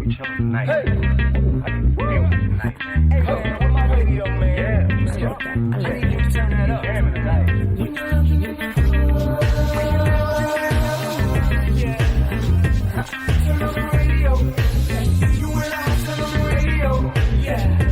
be chilling tonight. I need to feel tonight. Hey, man, where my radio, man? Yeah, let's go. I need you to turn that up. Damn it, tonight. Turn on the radio. You and I turn on the radio. Yeah.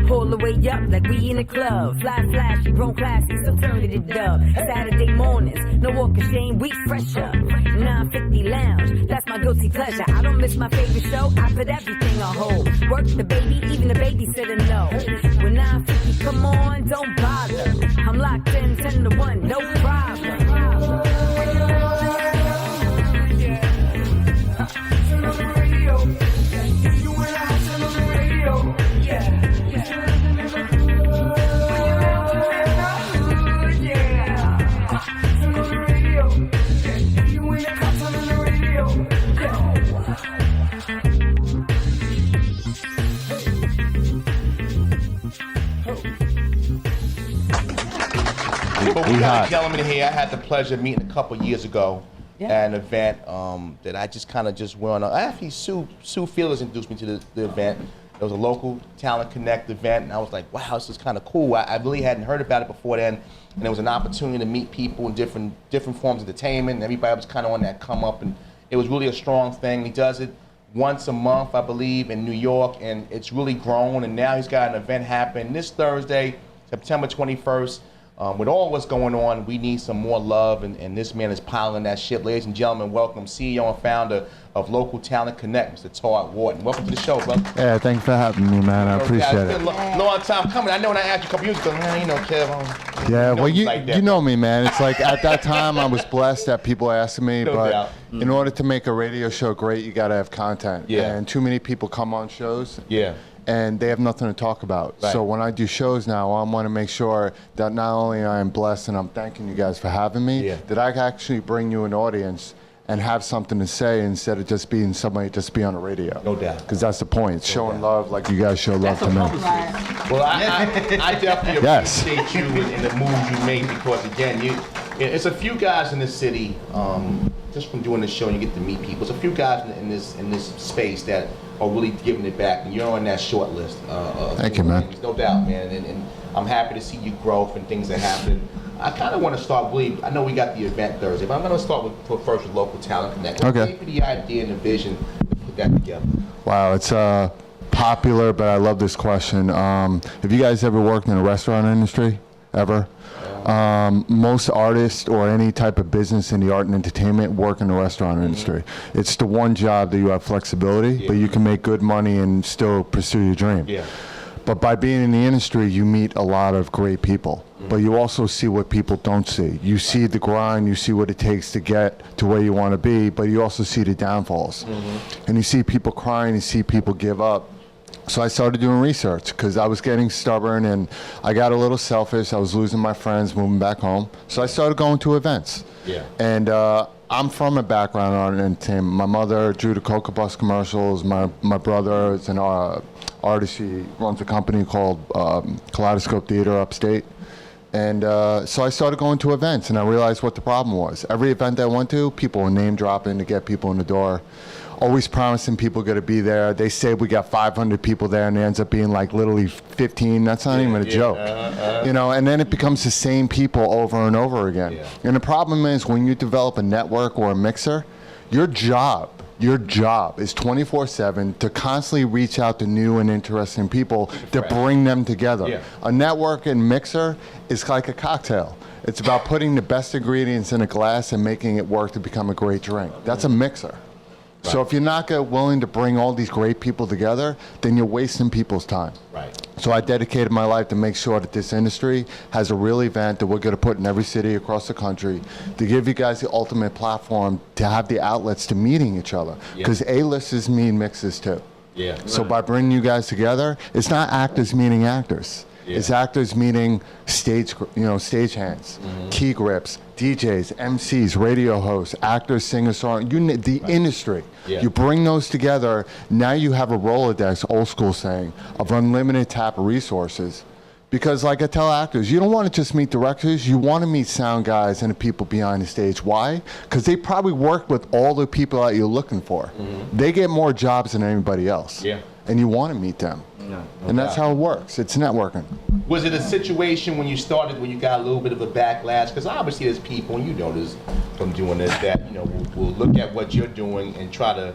Pull the way up like we in a club. Fly flashy, grown classy, so turn to the dub. Saturday mornings, no walk of shame, we fresh up. 950 lounge, that's my guilty pleasure. I don't miss my favorite show, I put everything on hold. Work the baby, even the babysitter know. When 950 come on, don't bother. I'm locked in 10 to 1, no problem. Turn on the radio. You and I turn on the radio. Yeah. But we got a gentleman here I had the pleasure of meeting a couple years ago at an event that I just kind of just went on. Actually, Sue Felix introduced me to the event. It was a local Talent Connect event, and I was like, wow, this is kind of cool. I really hadn't heard about it before then, and it was an opportunity to meet people in different forms of entertainment, and everybody was kind of on that come up, and it was really a strong thing. He does it once a month, I believe, in New York, and it's really grown, and now he's got an event happening this Thursday, September 21st. With all what's going on, we need some more love, and this man is piling that shit. Ladies and gentlemen, welcome CEO and founder of Local Talent Connect, Mr. Todd Wharton. Welcome to the show, brother. Yeah, thanks for having me, man. I appreciate it. It's been a long time coming. I know when I asked you a couple years ago, man, you know, Kev. Yeah, well, you know me, man. It's like at that time I was blessed that people asking me, but in order to make a radio show great, you got to have content. Yeah. And too many people come on shows. Yeah. And they have nothing to talk about. Right. So when I do shows now, I want to make sure that not only I am blessed and I'm thanking you guys for having me, that I can actually bring you an audience and have something to say instead of just being somebody just be on the radio. No doubt. Because that's the point. It's showing love like you guys show love to me. Well, I definitely appreciate you and the moves you make because, again, it's a few guys in this city, just from doing this show, and you get to meet people. It's a few guys in this space that are really giving it back, and you're on that short list. Thank you, man. No doubt, man, and I'm happy to see you growth and things that happen. I kind of want to start with, I know we got the event Thursday, but I'm going to start first with Local Talent Connect. What gave you the idea and the vision to put that together? Wow, it's popular, but I love this question. Have you guys ever worked in the restaurant industry, ever? Most artists or any type of business in the art and entertainment work in the restaurant industry. It's the one job that you have flexibility, but you can make good money and still pursue your dream. But by being in the industry, you meet a lot of great people. But you also see what people don't see. You see the grind, you see what it takes to get to where you want to be, but you also see the downfalls. And you see people crying, you see people give up. So I started doing research because I was getting stubborn and I got a little selfish. I was losing my friends, moving back home. So I started going to events. And I'm from a background on entertainment. My mother drew the Coca Bus commercials. My brother is an artist. He runs a company called Kaleidoscope Theater upstate. And so I started going to events, and I realized what the problem was. Every event I went to, people were name dropping to get people in the door. Always promising people going to be there. They say we got 500 people there, and it ends up being like literally 15. That's not even a joke. You know, and then it becomes the same people over and over again. And the problem is when you develop a network or a mixer, your job is 24/7 to constantly reach out to new and interesting people to bring them together. A network and mixer is like a cocktail. It's about putting the best ingredients in a glass and making it work to become a great drink. That's a mixer. So if you're not willing to bring all these great people together, then you're wasting people's time. So I dedicated my life to make sure that this industry has a real event that we're going to put in every city across the country to give you guys the ultimate platform to have the outlets to meeting each other. Because A-listers mean mixers too. So by bringing you guys together, it's not actors meeting actors. Is actors meeting stagehands, key grips, DJs, MCs, radio hosts, actors, singers, songwriters, the industry. Yeah. You bring those together, now you have a Rolodex, old school saying, of unlimited tap of resources. Because like I tell actors, you don't want to just meet directors, you want to meet sound guys and the people behind the stage. Why? Because they probably work with all the people that you're looking for. They get more jobs than anybody else. Yeah. And you want to meet them. And that's how it works. It's networking. Was it a situation when you started when you got a little bit of a backlash? Because obviously there's people, and you know this from doing this, that will look at what you're doing and try to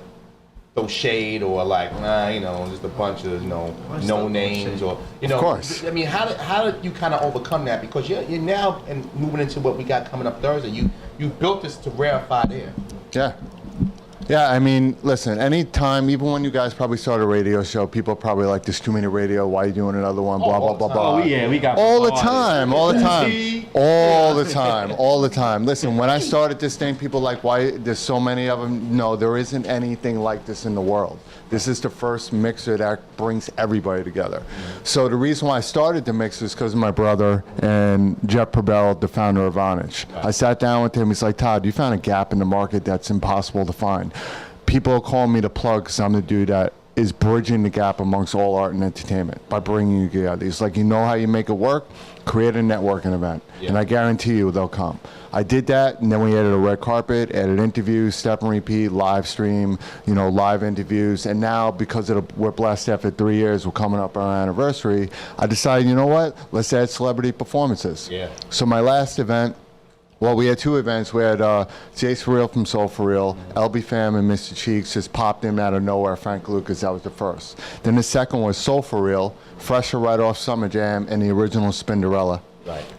throw shade or like, just a bunch of no names or Of course. I mean, how did you kind of overcome that? Because you're now and moving into what we got coming up Thursday. You built this to rarefied air. Yeah. Yeah, I mean, listen, anytime, even when you guys probably start a radio show, people probably like, there's too many radio, why are you doing another one, blah, blah, blah, blah. Oh, yeah, we got all the time. Listen, when I started this thing, people like, why, there's so many of them. No, there isn't anything like this in the world. This is the first mixer that brings everybody together. So the reason why I started the mixer is because of my brother and Jeff Probell, the founder of Vonage. I sat down with him, he's like, Todd, you found a gap in the market that's impossible to find. People call me the plug because I'm the dude that is bridging the gap amongst all art and entertainment by bringing you together. He's like, you know how you make it work? Create a networking event, and I guarantee you they'll come. I did that, and then we added a red carpet, added interviews, step and repeat, live stream, live interviews, and now because we're blessed after 3 years, we're coming up on our anniversary, I decided, you know what? Let's add celebrity performances. Yeah. So my last event, well, we had two events. We had Jay Surreal from Soul For Real, LB Fam and Mr. Cheeks just popped in out of nowhere, Frank Lucas, that was the first. Then the second was Soul For Real, fresher right off Summer Jam, and the original Spinderella,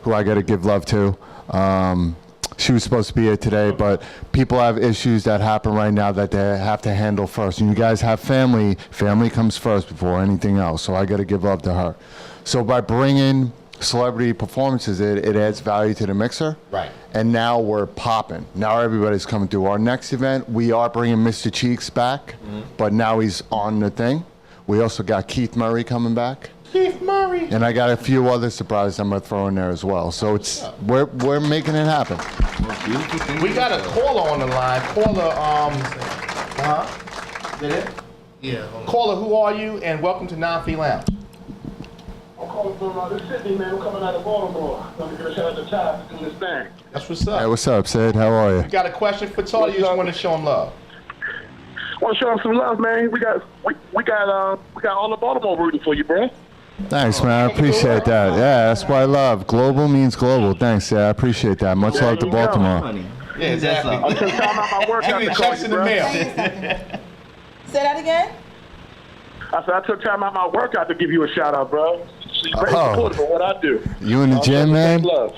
who I got to give love to. She was supposed to be here today, but people have issues that happen right now that they have to handle first. And you guys have family. Family comes first before anything else, so I got to give love to her. So by bringing celebrity performances, it adds value to the mixer. Right. And now we're popping. Now everybody's coming through. Our next event, we are bringing Mr. Cheeks back, but now he's on the thing. We also got Keith Murray coming back. Keith Murray. And I got a few other surprises I'm gonna throw in there as well. So we're making it happen. We got a caller on the line. Caller, Did it? Yeah. Caller, who are you? And welcome to Non-Fee Lounge. I'm calling from this Sydney, man. I'm coming out of Baltimore. I'm gonna give a shout out to Todd for doing this thing. That's what's up. Hey, what's up, Sid? How are you? You got a question for Todd? You just want to show him love. Want to show him some love, man. We got all of Baltimore rooting for you, bro. Thanks, man. I appreciate that. Yeah, that's what I love. Global means global. Thanks, yeah. I appreciate that. Much love to Baltimore. Yeah, exactly. I took time out my workout to call checks you, in the bro. mail. Say that again? I said I took time out my workout to give you a shout out, bro. She's very supportive for what I do. You in the gym, man? Love.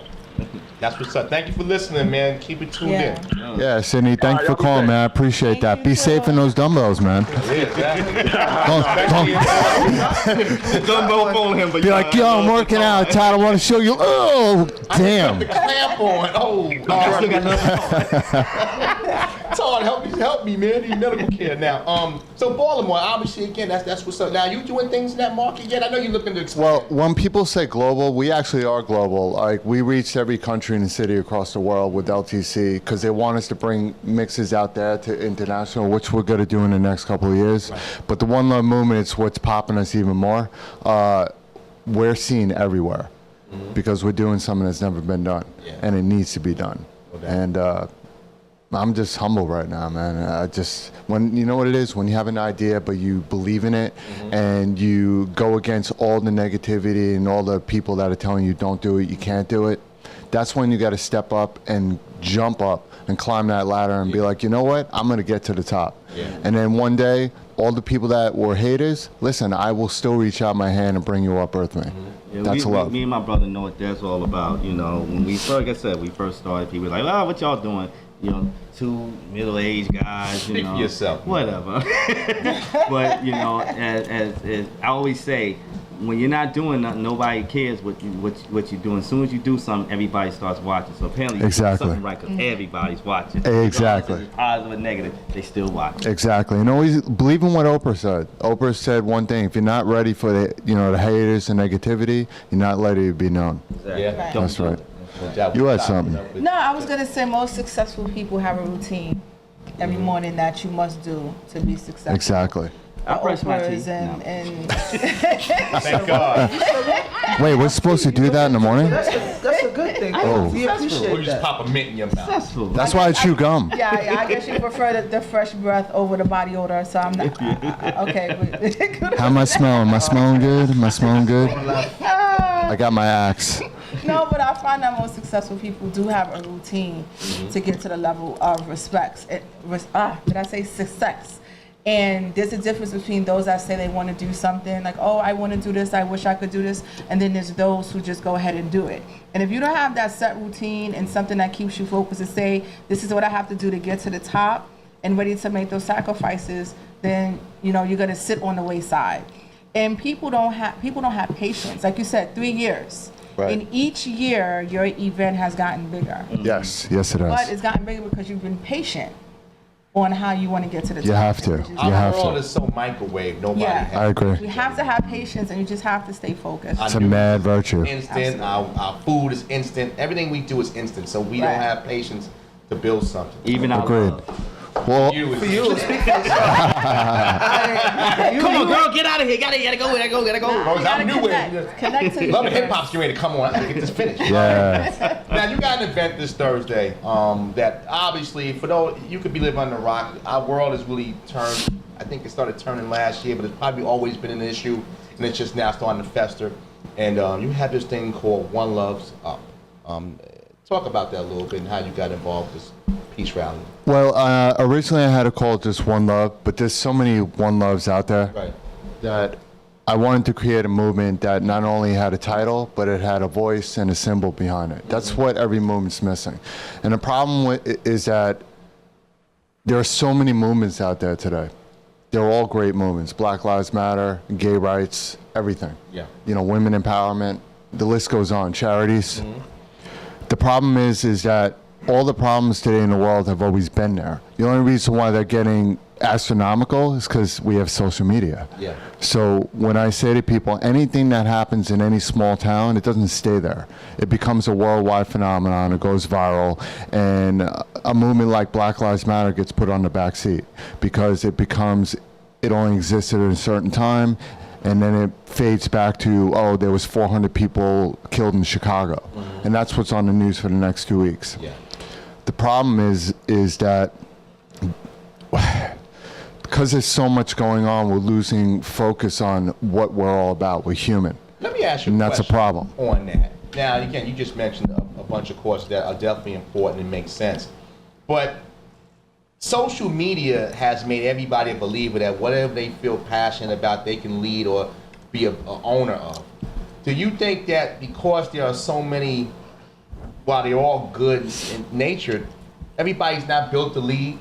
That's what's up. Thank you for listening, man. Keep it tuned in. Yeah, Sydney, thanks for calling, man. I appreciate that. Be safe in those dumbbells, man. Yeah, exactly. The dumbbell phone him, but Be like, yo, I'm working out, Todd. I want to show you. Oh, damn. The clamp on. Oh, Todd, help me, man. Need medical care now. So Baltimore, obviously, again, that's what's up. Now, you doing things in that market yet? I know you're looking to expand. Well, when people say global, we actually are global. Like, we reached every country and city across the world with LTC because they want us to bring mixes out there to international, which we're going to do in the next couple of years. Right. But the One Love movement is what's popping us even more. We're seen everywhere because we're doing something that's never been done, and it needs to be done. And I'm just humble right now, man. When you know what it is, when you have an idea but you believe in it, and you go against all the negativity and all the people that are telling you don't do it, you can't do it, that's when you got to step up and jump up and climb that ladder and be like, you know what, I'm gonna get to the top. And then one day, all the people that were haters, listen, I will still reach out my hand and bring you up, Earth Man. That's love. Me and my brother know what that's all about. You know, when we first, like I said, we first started, people were like, oh, what y'all doing? You know, two middle-aged guys, Speak for yourself. Whatever. But, you know, as I always say, when you're not doing nothing, nobody cares what you're doing. As soon as you do something, everybody starts watching. So apparently, you're doing something right because everybody's watching. Exactly. Regardless if it's positive or negative, they still watch. Exactly. And always believe in what Oprah said. Oprah said one thing: if you're not ready for the haters and negativity, you're not ready to be known. Exactly. Yeah. Don't That's do right. it. You had something. No, I was gonna say most successful people have a routine every morning that you must do to be successful. Exactly. I brush my Oprah's teeth. No. and Thank God. Wait, we're supposed to do that in the morning? That's a good thing. Oh. We Or appreciate you just that. pop a mint in your mouth. Successful. That's why I chew gum. yeah, I guess you prefer the fresh breath over the body odor. So I'm not okay. But How am I smelling? Am I smelling good? Am I smelling good? I got my axe. No, but I find that most successful people do have a routine to get to the level of respect. Did I say success? And there's a difference between those that say they want to do something, like, oh, I want to do this, I wish I could do this, and then there's those who just go ahead and do it. And if you don't have that set routine and something that keeps you focused and say, this is what I have to do to get to the top and ready to make those sacrifices, then you're going to sit on the wayside. And people don't have patience. Like you said, 3 years. Right. In each year, your event has gotten bigger. Yes, it But has. it's gotten bigger because you've been patient on how you want to get to the top. You have to. which is- You Our have world to. is so microwave. Nobody Yeah. has I agree. You have to have patience, and you just have to stay focused. It's a mad virtue. instant. Our food is instant. Everything we do is instant. So we Right. don't have patience to build something. Even our Agreed. love. Well, You is- For you, speak for yourself. Come on, girl, get out of here. Gotta go. Bro, I'm new with it. Connect to the Love and hip universe. hop's getting ready to come on. I gotta get this finished. yeah. Now you got an event this Thursday. That obviously, for those you could be living under a rock. Our world has really turned. I think it started turning last year, but it's probably always been an issue, and it's just now starting to fester. And you have this thing called One Love's Up. Talk about that a little bit and how you got involved with this peace rally. Well, originally I had to call it just One Love, but there's so many One Loves out there Right. that I wanted to create a movement that not only had a title, but it had a voice and a symbol behind it. That's what every movement's missing. And the problem is that there are so many movements out there today. They're all great movements. Black Lives Matter, gay rights, everything. Yeah. Women empowerment, the list goes on, charities. The problem is that all the problems today in the world have always been there. The only reason why they're getting astronomical is because we have social media. Yeah. So when I say to people, anything that happens in any small town, it doesn't stay there. It becomes a worldwide phenomenon. It goes viral, and a movement like Black Lives Matter gets put on the back seat because it only existed at a certain time, and then it fades back to, oh, there was 400 people killed in Chicago, and that's what's on the news for the next 2 weeks. Yeah. The problem is that because there's so much going on, we're losing focus on what we're all about. We're human. Let me ask you And a that's a question problem. on that. Now, again, you just mentioned a bunch of courses that are definitely important and make sense. But social media has made everybody a believer that whatever they feel passionate about, they can lead or be a owner of. Do you think that because there are so many, while they're all good in nature, everybody's not built to lead?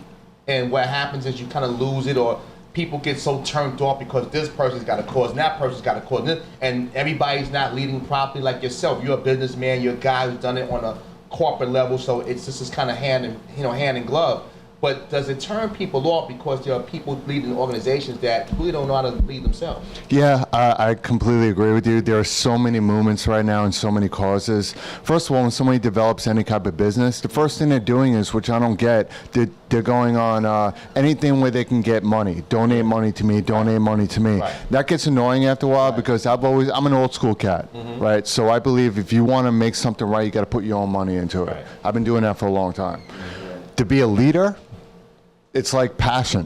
And what happens is you kind of lose it, or people get so turned off because this person's got a cause and that person's got a cause, and everybody's not leading properly like yourself. You're a businessman, you're a guy who's done it on a corporate level, so it's just this kind of hand in glove. But does it turn people off because there are people leading organizations that really don't know how to lead themselves? Yeah, I completely agree with you. There are so many movements right now and so many causes. First of all, when somebody develops any type of business, the first thing they're doing is, which I don't get, they're going on anything where they can get money. Donate money to me, donate money to me. Right. That gets annoying after a while because I'm an old school cat, right? So I believe if you want to make something right, you got to put your own money into it. Right. I've been doing that for a long time. To be a leader, it's like passion.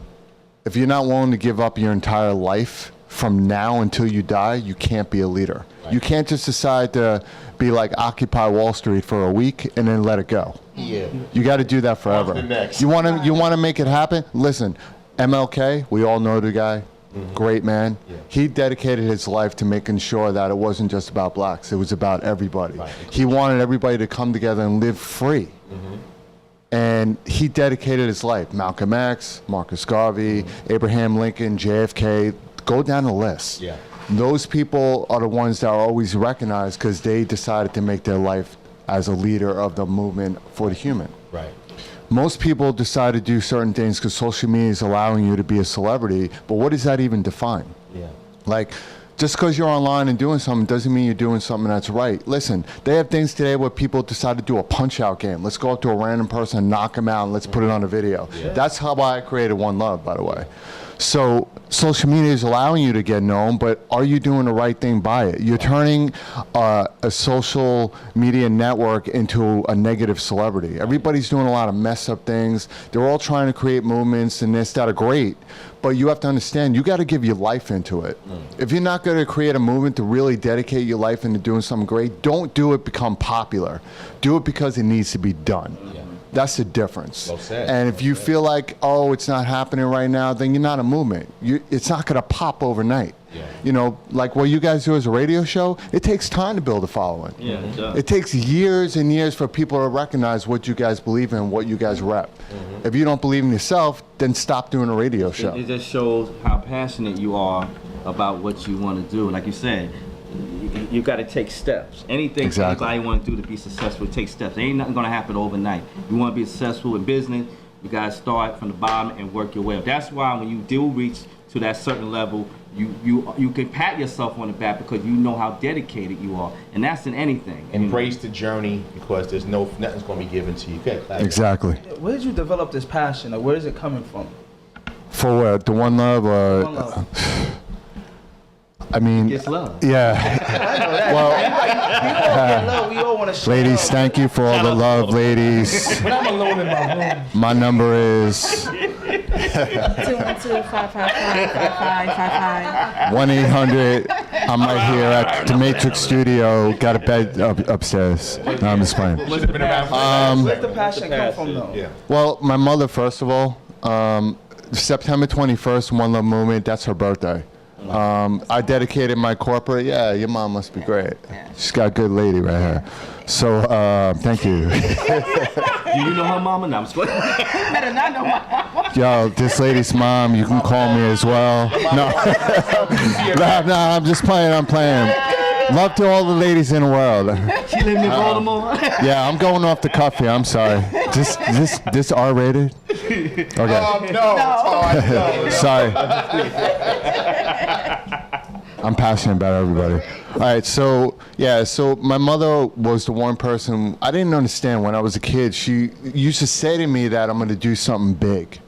If you're not willing to give up your entire life from now until you die, you can't be a leader. Right. You can't just decide to be like Occupy Wall Street for a week and then let it go. Yeah. You got to do that forever. On to the next. You want to make it happen? Listen, MLK, we all know the guy. Great man. Yeah. He dedicated his life to making sure that it wasn't just about blacks. It was about everybody. Right. He wanted everybody to come together and live free. And he dedicated his life. Malcolm X, Marcus Garvey, Abraham Lincoln, JFK, go down the list. Yeah. those people are the ones that are always recognized because they decided to make their life as a leader of the movement for the human. Right. Most people decide to do certain things because social media is allowing you to be a celebrity, but what does that even define? Yeah. Like, just because you're online and doing something doesn't mean you're doing something that's right. Listen, they have things today where people decide to do a punch-out game. Let's go up to a random person and knock them out and let's put it on a video. Yeah. That's how I created One Love, by the way. So social media is allowing you to get known, but are you doing the right thing by it? You're turning a social media network into a negative celebrity. Everybody's doing a lot of messed up things. They're all trying to create movements and this that are great, but you have to understand, you got to give your life into it. If you're not going to create a movement to really dedicate your life into doing something great, don't do it become popular. Do it because it needs to be done. That's the difference. Well said. And if you feel like, oh, it's not happening right now, then you're not a movement. It's not going to pop overnight. Yeah. You know, like what you guys do as a radio show, it takes time to build a following. Yeah, it does. It takes years and years for people to recognize what you guys believe in, what you guys rep. If you don't believe in yourself, then stop doing a radio show. It just shows how passionate you are about what you want to do. Like you said, you got to take steps. Anything anybody want to do to be successful, take steps. Ain't nothing going to happen overnight. You want to be successful in business, you got to start from the bottom and work your way up. That's why when you do reach to that certain level, you can pat yourself on the back because you know how dedicated you are, and that's in anything. Embrace the journey because there's nothing's going to be given to you. Exactly. Where did you develop this passion, or where is it coming from? For what? The One Love? One Love. I mean, It's love. yeah. I know that. Well, Get love. We all want to share. ladies, thank you for all the love, ladies. When I'm alone in my room. My number is 212-555-5555. 1-800. I'm right here at the Matrix Studio. Got a bed upstairs. No, I'm just playing. Where's the passion come from, though? Yeah. Well, my mother, first of all, September 21st, One Love Movement, that's her birthday. I dedicated my corporate. Yeah, your mom must be great. She's got a good lady right here. So, thank you. Do you know her mama? No, I'm just kidding. Better not know my mama. Yo, this lady's mom, you can call me as well. No, no, I'm just playing. I'm playing. Love to all the ladies in the world. She live in Baltimore. Yeah, I'm going off the cuff here. I'm sorry. This R-rated? Okay. No. Sorry. I'm passionate about everybody. All right, so my mother was the one person, I didn't understand when I was a kid. She used to say to me that I'm going to do something big.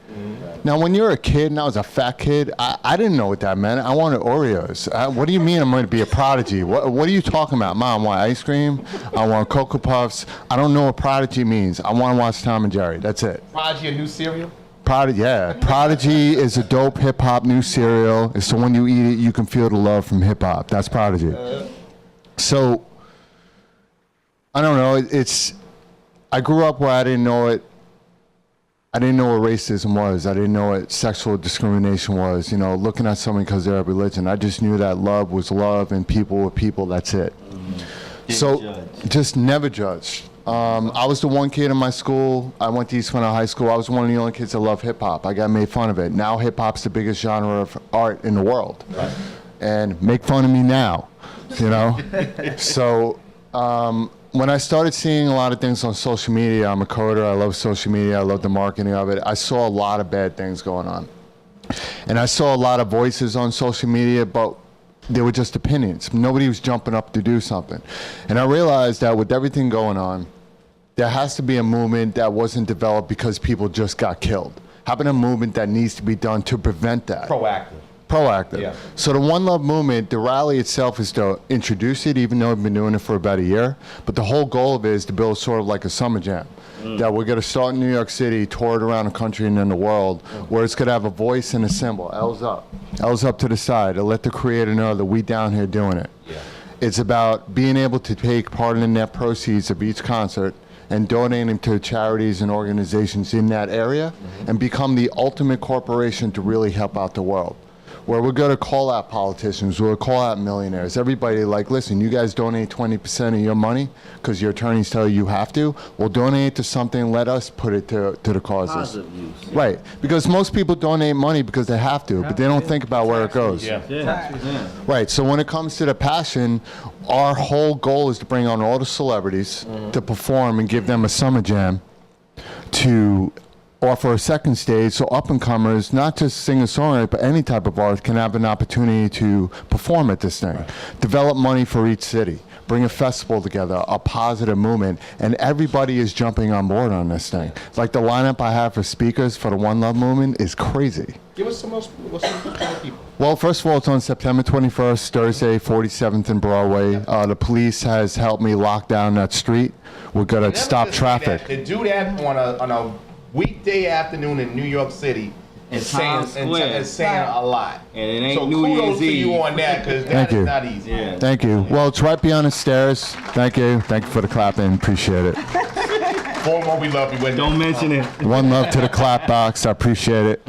Now, when you're a kid, and I was a fat kid, I didn't know what that meant. I wanted Oreos. What do you mean I'm going to be a prodigy? What are you talking about? Mom, I want ice cream. I want Cocoa Puffs. I don't know what prodigy means. I want to watch Tom and Jerry. That's it. Prodigy, a new cereal? Prodigy is a dope hip-hop new cereal. It's so when you eat it, you can feel the love from hip-hop. That's Prodigy. So, I don't know. I grew up where I didn't know it. I didn't know what racism was. I didn't know what sexual discrimination was. You know, looking at someone because they're a religion. I just knew that love was love and people were people. That's it. Just never judged. I was the one kid in my school. I went to East Winter High School. I was one of the only kids that loved hip hop. I got made fun of it. Now hip hop's the biggest genre of art in the world. Right. And make fun of me now, you know? So when I started seeing a lot of things on social media, I'm a coder. I love social media. I love the marketing of it. I saw a lot of bad things going on. And I saw a lot of voices on social media, but they were just opinions. Nobody was jumping up to do something. And I realized that with everything going on, there has to be a movement that wasn't developed because people just got killed. How about a movement that needs to be done to prevent that? Proactive. Yeah. So the One Love movement, the rally itself is to introduce it, even though we've been doing it for about a year. But the whole goal of it is to build sort of like a summer jam. That we're going to start in New York City, tour it around the country and in the world, where it's going to have a voice and a symbol. L's up. L's up to the side to let the creator know that we down here doing it. Yeah. It's about being able to take part in the net proceeds of each concert and donating to charities and organizations in that area and become the ultimate corporation to really help out the world. where we're going to call out politicians, we'll call out millionaires. Everybody, like, listen, you guys donate 20% of your money because your attorneys tell you have to. We'll donate to something. Let us put it to the causes. Positive use. Right, because most people donate money because they have to, but they don't think about where it goes. Yeah. Right, so when it comes to the passion, our whole goal is to bring on all the celebrities to perform and give them a summer jam to offer a second stage so up-and-comers, not just singer-songwriter, but any type of art, can have an opportunity to perform at this thing. Develop money for each city. Bring a festival together, a positive movement, and everybody is jumping on board on this thing. Like the lineup I have for speakers for the One Love movement is crazy. Give us some more people. Well, first of all, it's on September 21st, Thursday, 47th and Broadway. The police has helped me lock down that street. We're going to stop traffic. To do that on a weekday afternoon in New York City is saying a lot. And it ain't so New Year's kudos to Eve. you on that, because that is not easy. Yeah. Thank you. Well, it's right beyond the stairs. Thank you. Thank you for the clapping. Appreciate it. Formo, we love you. Don't mention it. One love to the clap box. I appreciate it.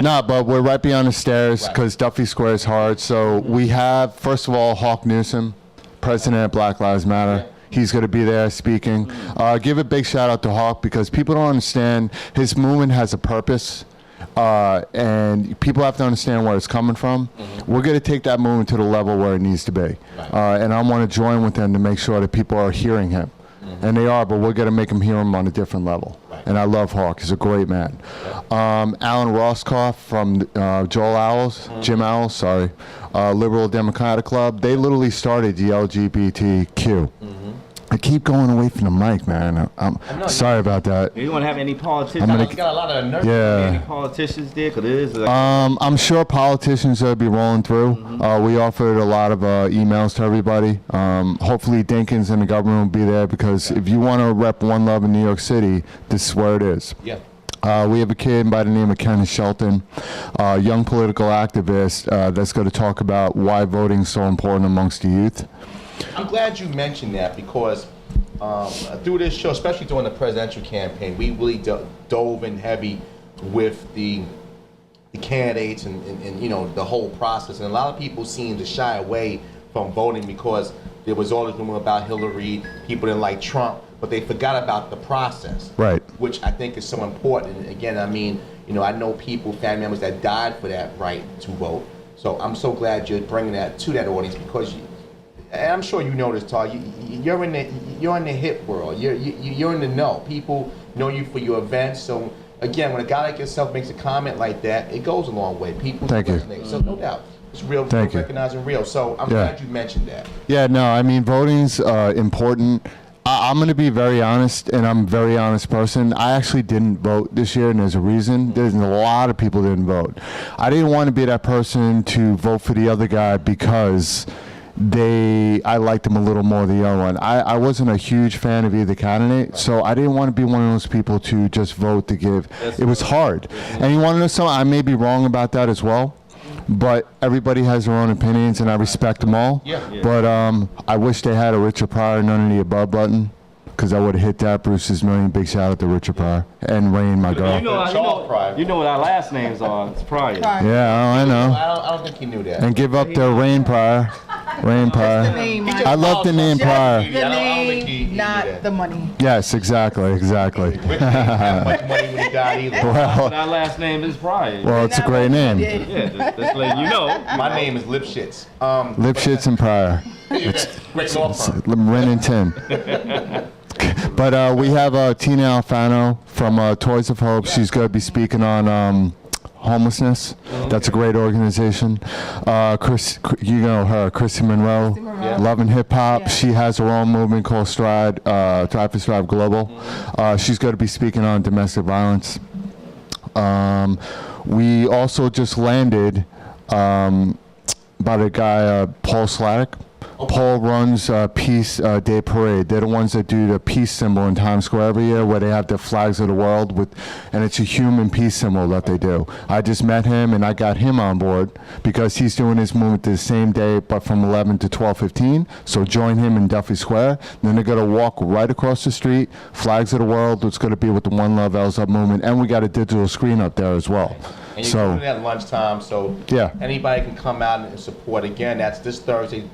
No, but we're right beyond the stairs because Duffy Square is hard. So we have, first of all, Hawk Newsom, president of Black Lives Matter. He's going to be there speaking. Give a big shout out to Hawk because people don't understand his movement has a purpose. And people have to understand where it's coming from. We're going to take that movement to the level where it needs to be. And I want to join with them to make sure that people are hearing him. And they are, but we're going to make them hear him on a different level. And I love Hawk. He's a great man. Alan Roscoff from Joel Owls, Jim Owls, sorry, Liberal Democratic Club. They literally started the LGBTQ. I keep going away from the mic, man. I'm sorry about that. You don't have any politicians? You got a lot of nerve. Any politicians there? Cause it is like I'm sure politicians will be rolling through. We offered a lot of emails to everybody. Hopefully Dinkins and the government will be there because if you want to rep One Love in New York City, this is where it is. Yeah. We have a kid by the name of Kenneth Shelton, a young political activist that's going to talk about why voting is so important amongst the youth. I'm glad you mentioned that because through this show, especially during the presidential campaign, we really dove in heavy with the candidates and you know the whole process. And a lot of people seem to shy away from voting because there was all this rumor about Hillary, people didn't like Trump, but they forgot about the process. Right. Which I think is so important. And again, I mean, you know, I know people, family members that died for that right to vote. So I'm so glad you're bringing that to that audience because and I'm sure you know this, Todd. You're in the hip world. You're in the know. People know you for your events. So again, when a guy like yourself makes a comment like that, it goes a long way. People resonate. So no doubt, it's real. Recognizing real. So I'm glad you mentioned that. Yeah, no, I mean voting's important. I'm going to be very honest, and I'm a very honest person. I actually didn't vote this year, and there's a reason. There's a lot of people didn't vote. I didn't want to be that person to vote for the other guy because I liked him a little more than the other one. I wasn't a huge fan of either candidate, so I didn't want to be one of those people to just vote to give. It was hard. And you want to know something? I may be wrong about that as well, but everybody has their own opinions, and I respect them all. But I wish they had a Richard Pryor none of the above button, because I would have hit that. Bruce's million. Big shout out to Richard Pryor and Rain, my girl. You know what our last names are. It's Pryor. Yeah, I know. I don't think he knew that. And give up to Rain Pryor. Rain Pryor. I love the name Pryor. The name, not the money. Yes, exactly. Rick didn't have much money when he died either. But our last name is Pryor. Well, it's a great name. Yeah, just letting you know. My name is Lipschitz. Lipschitz and Pryor. Rick Law Firm. Ren and Tin. But we have Tina Alfano from Toys of Hope. She's going to be speaking on homelessness. That's a great organization. Chris, you know her, Chrissy Monroe, Love and Hip Hop. She has her own movement called Stride, Thrive for Strive Global. She's going to be speaking on domestic violence. We also just landed by the guy, Paul Sladek. Paul runs Peace Day Parade. They're the ones that do the peace symbol in Times Square every year, where they have the flags of the world and it's a human peace symbol that they do. I just met him and I got him on board because he's doing his movement the same day, but from 11 to 12:15. So join him in Duffy Square. Then they're gonna walk right across the street, flags of the world. It's gonna be with the One Love L's Up movement, and we got a digital screen up there as well. And you're So doing it at lunchtime, so Yeah. anybody can come out and support. Again, that's this Thursday,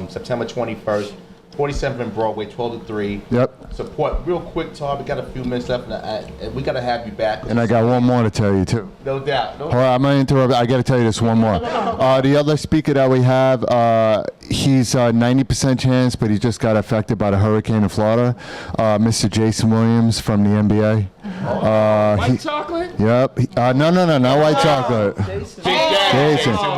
September 21st, 47th and Broadway, 12 to 3. Yep. Support real quick, Todd. We got a few minutes left, and we got to have you back. And I got one more to tell you too. No doubt. No Hold on, I'm gonna interrupt. I gotta tell you this one more. The other speaker that we have, he's 90% chance, but he just got affected by the hurricane in Florida. Mr. Jason Williams from the NBA. White chocolate? Yep. No, not white chocolate.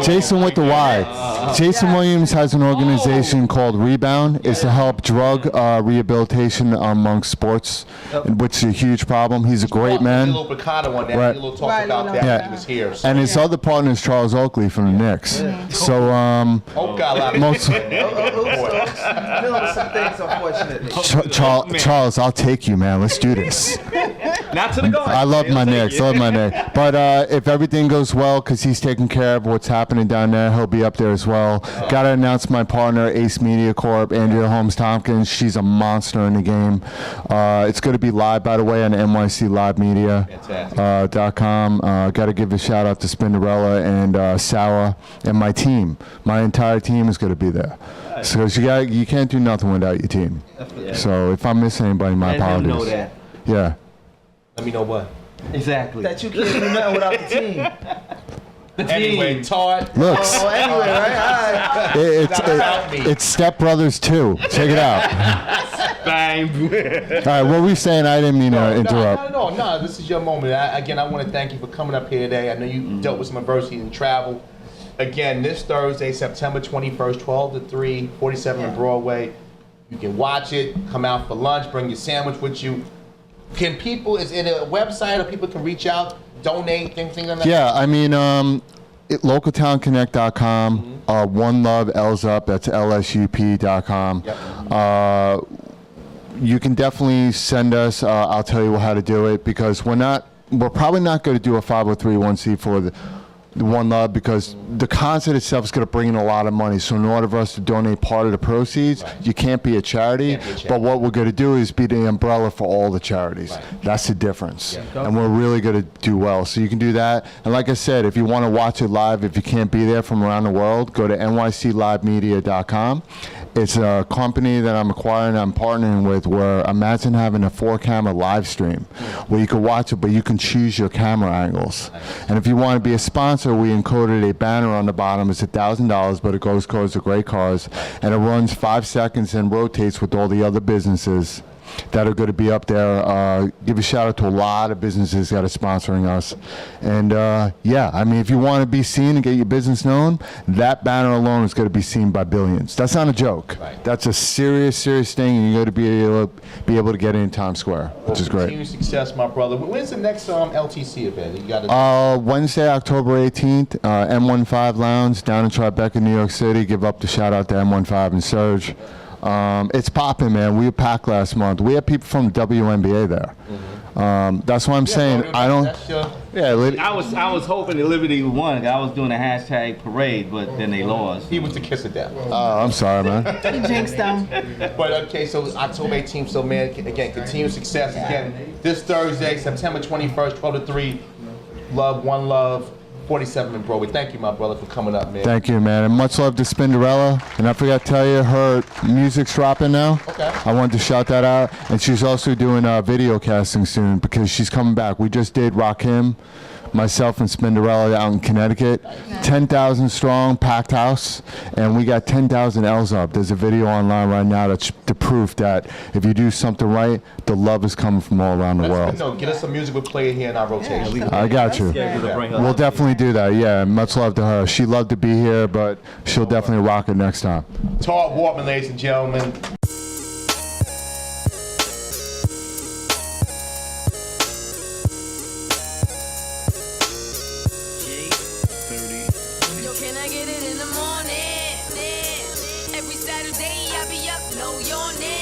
Jason with the Y. Jason Williams has an organization called Rebound. It's to help drug rehabilitation amongst sports, which is a huge problem. He's a great man. A little Picado on that. Right. A little talk Right, about no, that no. when he was here. So. And his other partner is Charles Oakley from the Knicks. So Oh, God, a lot of most Feeling some things, unfortunately. Charles, I'll take you, man. Let's do this. Not to the guard. I love my Knicks. I love my Knicks. But if everything goes well, because he's taking care of what's happening down there, he'll be up there as well. Got to announce my partner, Ace Media Corp, Andrea Holmes-Tompkins. She's a monster in the game. It's going to be live, by the way, on NYCLiveMedia.com. Got to give a shout out to Spinderella and Sour and my team. My entire team is going to be there. So you can't do nothing without your team. So if I miss anybody, my Let him apologies. know that. Yeah. Let me know what. Exactly. That you can't do nothing without the team. Anyway, Todd. Looks. Oh, anyway, right? All right. It's Step Brothers 2. Check it out. Bang. All right, what were you saying? I didn't mean to interrupt. No. This is your moment. Again, I want to thank you for coming up here today. I know you dealt with some adversity and travel. Again, this Thursday, September 21st, 12 to 3, 47 in Broadway. You can watch it, come out for lunch, bring your sandwich with you. Can people, is it a website or people can reach out, donate, things like that? Yeah, I mean, localtownconnect.com, One Love, L's Up, that's LSUP.com. Yep. You can definitely send us, I'll tell you how to do it, because we're probably not going to do a 503(c) for the One Love, because the concert itself is going to bring in a lot of money. So in order for us to donate part of the proceeds, you can't be a charity. But what we're going to do is be the umbrella for all the charities. That's the difference. And we're really going to do well. So you can do that. And like I said, if you want to watch it live, if you can't be there from around the world, go to nyclivemedia.com. It's a company that I'm acquiring, I'm partnering with, where imagine having a 4-camera live stream where you can watch it, but you can choose your camera angles. And if you want to be a sponsor, we encoded a banner on the bottom. It's $1,000, but it goes towards the great cause. And it runs 5 seconds and rotates with all the other businesses that are going to be up there. Give a shout out to a lot of businesses that are sponsoring us. And yeah, I mean, if you want to be seen and get your business known, that banner alone is going to be seen by billions. That's not a joke. That's a serious thing, and you're going to be able to get in Times Square, which is great. Continued success, my brother. When's the next LTC event? You got Wednesday, October 18th, M15 Lounge down in Tribeca, New York City. Give up the shout out to M15 and Surge. It's popping, man. We were packed last month. We had people from the WNBA there. That's why I'm saying I don't. Yeah, I was hoping that Liberty won. I was doing a hashtag parade, but then they lost. He was the kiss of death. Oh, I'm sorry, man. He jinxed them. But okay, so October 18th. So man, again, continued success. Again, this Thursday, September 21st, 12 to 3. Love, One Love. 47 in Broadway. Thank you, my brother, for coming up, man. Thank you, man. And much love to Spinderella. And I forgot to tell you, her music's dropping now. Okay. I wanted to shout that out. And she's also doing video casting soon because she's coming back. We just did Rakim, myself and Spinderella out in Connecticut. 10,000 strong, packed house. And we got 10,000 L's up. There's a video online right now that's the proof that if you do something right, the love is coming from all around the world. No, get us some music. We'll play it here in our rotation. I got you. We'll definitely do that. Yeah, much love to her. She loved to be here, but she'll definitely rock it next time. Todd Wharton, ladies and gentlemen. Yo, can I get it in the morning? Every Saturday I be up, know your name.